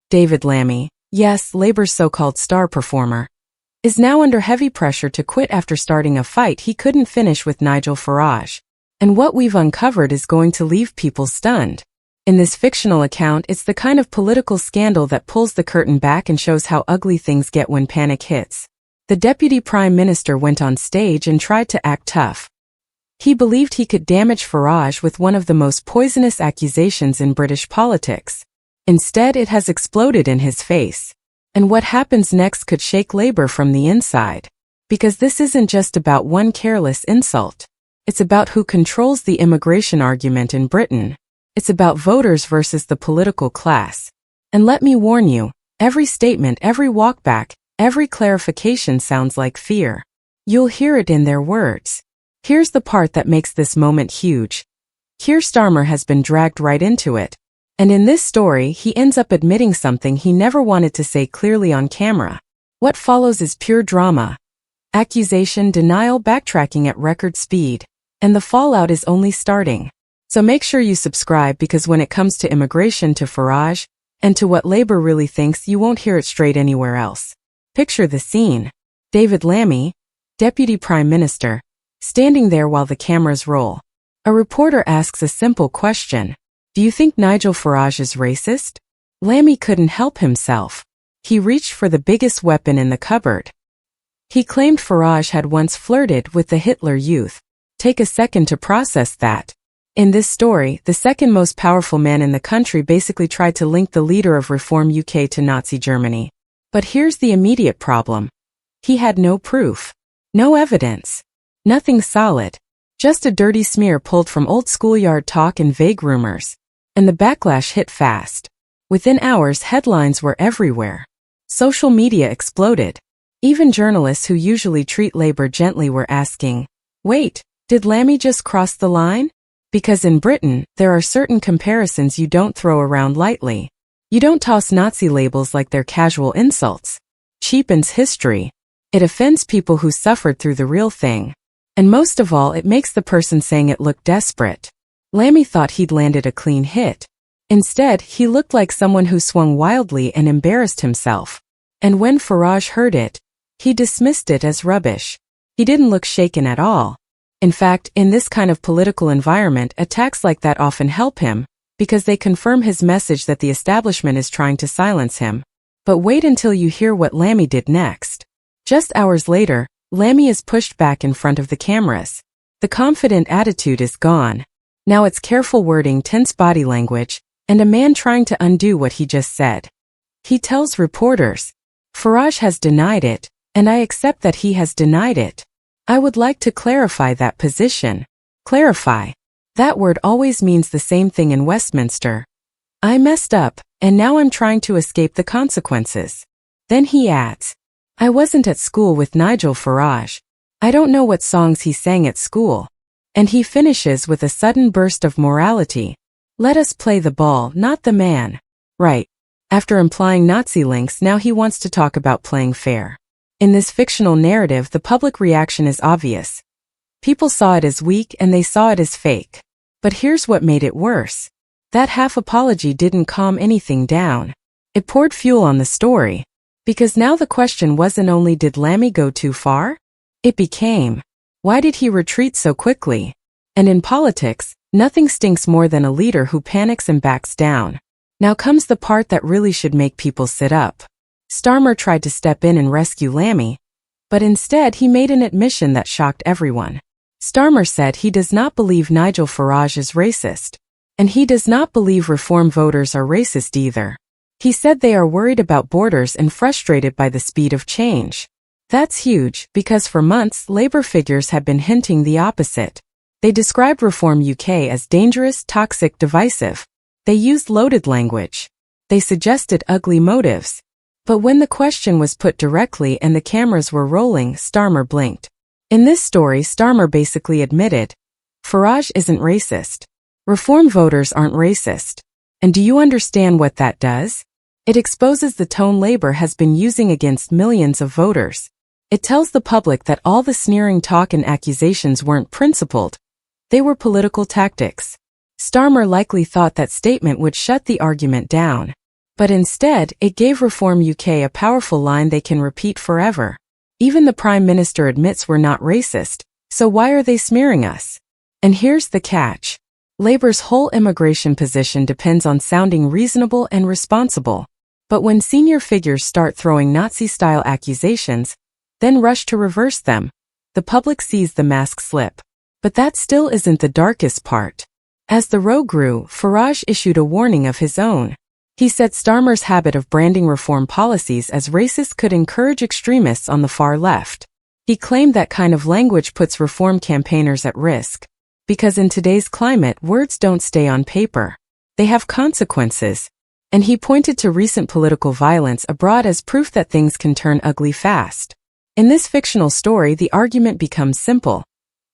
David Lammy, yes, Labour's so-called star performer, is now under heavy pressure to quit after starting a fight he couldn't finish with Nigel Farage. And what we've uncovered is going to leave people stunned. In this fictional account, it's the kind of political scandal that pulls the curtain back and shows how ugly things get when panic hits. The Deputy Prime Minister went on stage and tried to act tough. He believed he could damage Farage with one of the most poisonous accusations in British politics. Instead, it has exploded in his face. And what happens next could shake Labour from the inside. Because this isn't just about one careless insult. It's about who controls the immigration argument in Britain. It's about voters versus the political class. And let me warn you, every statement, every walkback, every clarification sounds like fear. You'll hear it in their words. Here's the part that makes this moment huge. Keir Starmer has been dragged right into it. And in this story, he ends up admitting something he never wanted to say clearly on camera. What follows is pure drama. Accusation, denial, backtracking at record speed. And the fallout is only starting. So make sure you subscribe, because when it comes to immigration, to Farage, and to what Labour really thinks, you won't hear it straight anywhere else. Picture the scene. David Lammy, Deputy Prime Minister, standing there while the cameras roll. A reporter asks a simple question. Do you think Nigel Farage is racist? Lammy couldn't help himself. He reached for the biggest weapon in the cupboard. He claimed Farage had once flirted with the Hitler Youth. Take a second to process that. In this story, the second most powerful man in the country basically tried to link the leader of Reform UK to Nazi Germany. But here's the immediate problem. He had no proof. No evidence. Nothing solid. Just a dirty smear pulled from old schoolyard talk and vague rumors. And the backlash hit fast. Within hours, headlines were everywhere. Social media exploded. Even journalists who usually treat Labour gently were asking, wait, did Lammy just cross the line? Because in Britain, there are certain comparisons you don't throw around lightly. You don't toss Nazi labels like they're casual insults. Cheapens history. It offends people who suffered through the real thing. And most of all, it makes the person saying it look desperate. Lammy thought he'd landed a clean hit. Instead, he looked like someone who swung wildly and embarrassed himself. And when Farage heard it, he dismissed it as rubbish. He didn't look shaken at all. In fact, in this kind of political environment, attacks like that often help him, because they confirm his message that the establishment is trying to silence him. But wait until you hear what Lammy did next. Just hours later, Lammy is pushed back in front of the cameras. The confident attitude is gone. Now it's careful wording, tense body language, and a man trying to undo what he just said. He tells reporters, Farage has denied it, and I accept that he has denied it. I would like to clarify that position. Clarify. That word always means the same thing in Westminster. I messed up, and now I'm trying to escape the consequences. Then he adds, I wasn't at school with Nigel Farage. I don't know what songs he sang at school. And he finishes with a sudden burst of morality. Let us play the ball, not the man. Right. After implying Nazi links, now he wants to talk about playing fair. In this fictional narrative, the public reaction is obvious. People saw it as weak and they saw it as fake. But here's what made it worse. That half apology didn't calm anything down. It poured fuel on the story. Because now the question wasn't only did Lammy go too far? It became, why did he retreat so quickly? And in politics, nothing stinks more than a leader who panics and backs down. Now comes the part that really should make people sit up. Starmer tried to step in and rescue Lammy, but instead he made an admission that shocked everyone. Starmer said he does not believe Nigel Farage is racist. And he does not believe Reform voters are racist either. He said they are worried about borders and frustrated by the speed of change. That's huge, because for months Labour figures have been hinting the opposite. They described Reform UK as dangerous, toxic, divisive. They used loaded language. They suggested ugly motives. But when the question was put directly and the cameras were rolling, Starmer blinked. In this story, Starmer basically admitted, Farage isn't racist. Reform voters aren't racist. And do you understand what that does? It exposes the tone Labour has been using against millions of voters. It tells the public that all the sneering talk and accusations weren't principled. They were political tactics. Starmer likely thought that statement would shut the argument down. But instead, it gave Reform UK a powerful line they can repeat forever. Even the Prime Minister admits we're not racist, so why are they smearing us? And here's the catch. Labour's whole immigration position depends on sounding reasonable and responsible. But when senior figures start throwing Nazi-style accusations, then rush to reverse them, the public sees the mask slip. But that still isn't the darkest part. As the row grew, Farage issued a warning of his own. He said Starmer's habit of branding reform policies as racist could encourage extremists on the far left. He claimed that kind of language puts reform campaigners at risk. Because in today's climate, words don't stay on paper. They have consequences. And he pointed to recent political violence abroad as proof that things can turn ugly fast. In this fictional story, the argument becomes simple.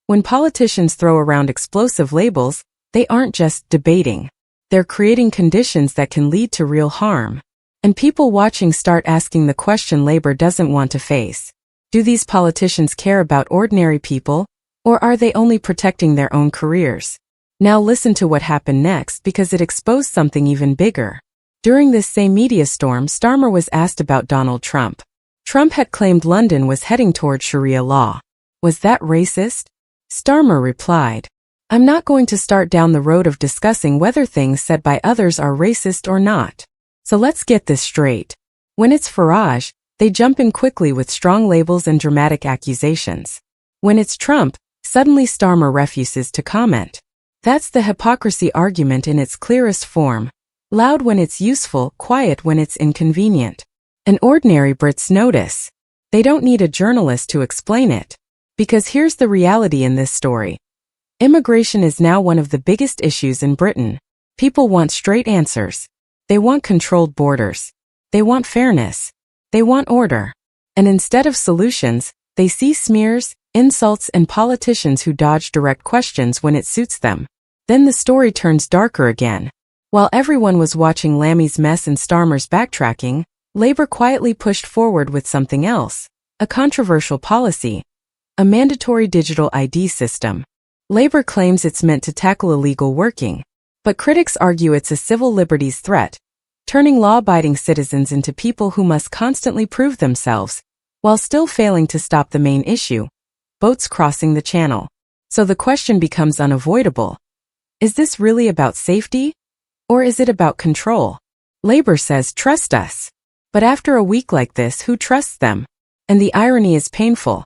When politicians throw around explosive labels, they aren't just debating. They're creating conditions that can lead to real harm. And people watching start asking the question Labour doesn't want to face. Do these politicians care about ordinary people, or are they only protecting their own careers? Now listen to what happened next because it exposed something even bigger. During this same media storm, Starmer was asked about Donald Trump. Trump had claimed London was heading toward Sharia law. Was that racist? Starmer replied, "I'm not going to start down the road of discussing whether things said by others are racist or not. So let's get this straight. When it's Farage, they jump in quickly with strong labels and dramatic accusations. When it's Trump, suddenly Starmer refuses to comment. That's the hypocrisy argument in its clearest form. Loud when it's useful, quiet when it's inconvenient. And ordinary Brits notice. They don't need a journalist to explain it. Because here's the reality in this story. Immigration is now one of the biggest issues in Britain. People want straight answers. They want controlled borders. They want fairness. They want order. And instead of solutions, they see smears, insults, and politicians who dodge direct questions when it suits them. Then the story turns darker again. While everyone was watching Lammy's mess and Starmer's backtracking, Labour quietly pushed forward with something else. A controversial policy. A mandatory digital ID system. Labour claims it's meant to tackle illegal working. But critics argue it's a civil liberties threat, turning law-abiding citizens into people who must constantly prove themselves, while still failing to stop the main issue. Boats crossing the channel. So the question becomes unavoidable. Is this really about safety? Or is it about control? Labour says trust us. But after a week like this, who trusts them? And the irony is painful.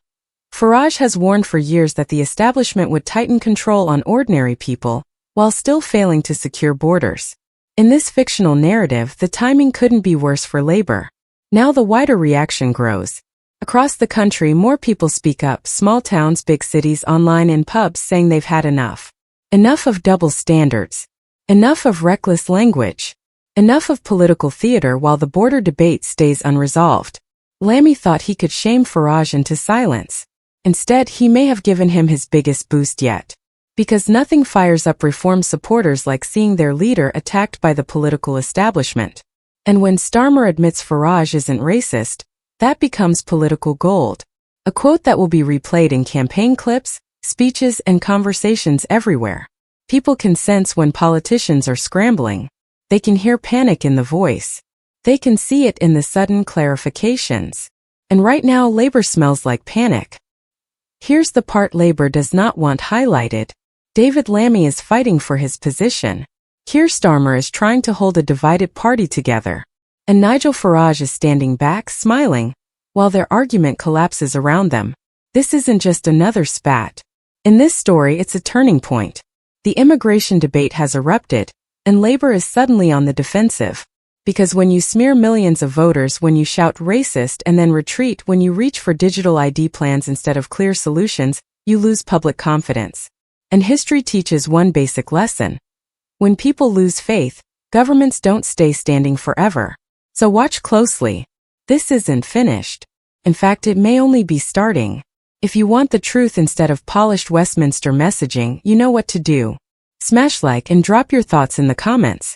Farage has warned for years that the establishment would tighten control on ordinary people, while still failing to secure borders. In this fictional narrative, the timing couldn't be worse for Labour. Now the wider reaction grows. Across the country, more people speak up, small towns, big cities, online, in pubs, saying they've had enough. Enough of double standards. Enough of reckless language. Enough of political theater while the border debate stays unresolved. Lammy thought he could shame Farage into silence. Instead, he may have given him his biggest boost yet. Because nothing fires up reform supporters like seeing their leader attacked by the political establishment. And when Starmer admits Farage isn't racist, that becomes political gold. A quote that will be replayed in campaign clips, speeches, and conversations everywhere. People can sense when politicians are scrambling. They can hear panic in the voice. They can see it in the sudden clarifications. And right now, Labour smells like panic. Here's the part Labour does not want highlighted. David Lammy is fighting for his position. Keir Starmer is trying to hold a divided party together. And Nigel Farage is standing back, smiling, while their argument collapses around them. This isn't just another spat. In this story, it's a turning point. The immigration debate has erupted, and Labour is suddenly on the defensive. Because when you smear millions of voters, when you shout racist and then retreat, when you reach for digital ID plans instead of clear solutions, you lose public confidence. And history teaches one basic lesson. When people lose faith, governments don't stay standing forever. So watch closely. This isn't finished. In fact, it may only be starting. If you want the truth instead of polished Westminster messaging, you know what to do. Smash like and drop your thoughts in the comments.